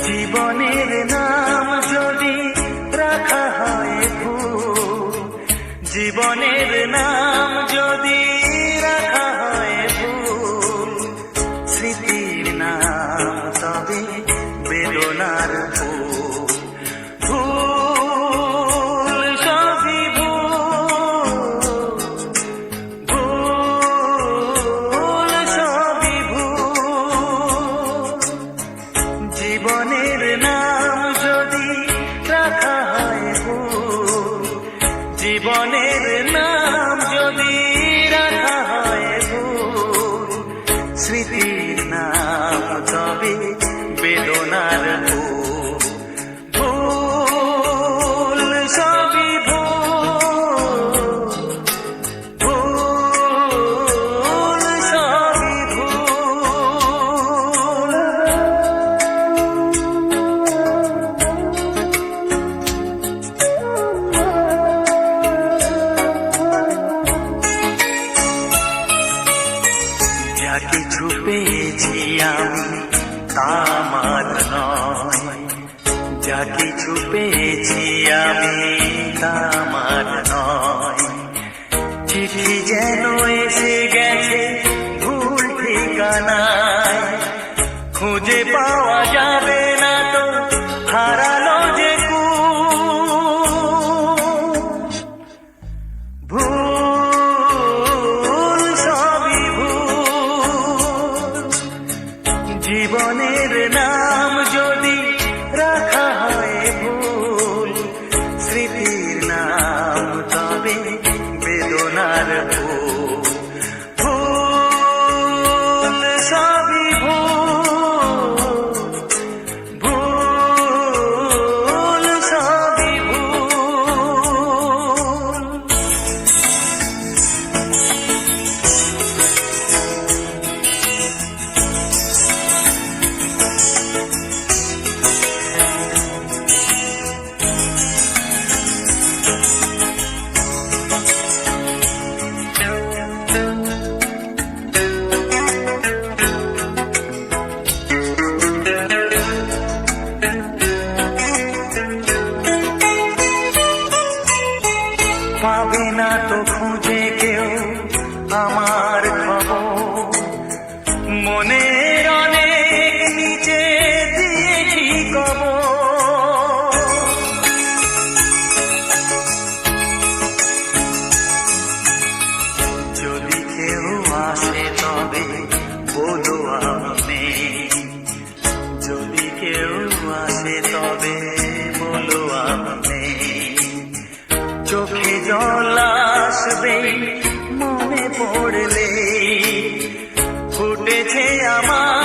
জীবনের নাম যদি রাখা হয় ভুল, জীবনের নাম যদি রাখা হয় ভুল, স্মৃতির নাম তবে বেদনার ফুল। ভুল সবই ভুল, ভুল সবই ভুল। জীবনের নাম যদি রাখা হয় ভুল, জীবনের নাম যদি রাখা হয় ভুল, স্মৃতির নাম তবে বেদনার ফুল। ভুল সবই ভুল, ভুল সবই ভুল। যা কিছু পেয়েছি আমি তা আমার নয়, যা কিছু পেয়েছি আমি তা আমার নয়। চিঠি যেন এসে গেছে ভুল ঠিকানায়, খুঁজে পাওয়া যাবে না তো হারালো যে ভুল সবই ভুল। জীবনের নাম যদি রাখা হয় ভুল, স্মৃতির নাম তবে বেদনার ফুল। ভুল সবই ভুল, ভুল সবই ভুল। পাবে না তো খুঁজে কেউ আমার খবর, মনের অনেক নিচে দিয়েছি কবর। যদি কেউ আসে তবে বলো আমি, যদি কেউ আসে তবে বলো আমি। চোখে জল আসবে মনে পড়লে, ফুটেছে আমার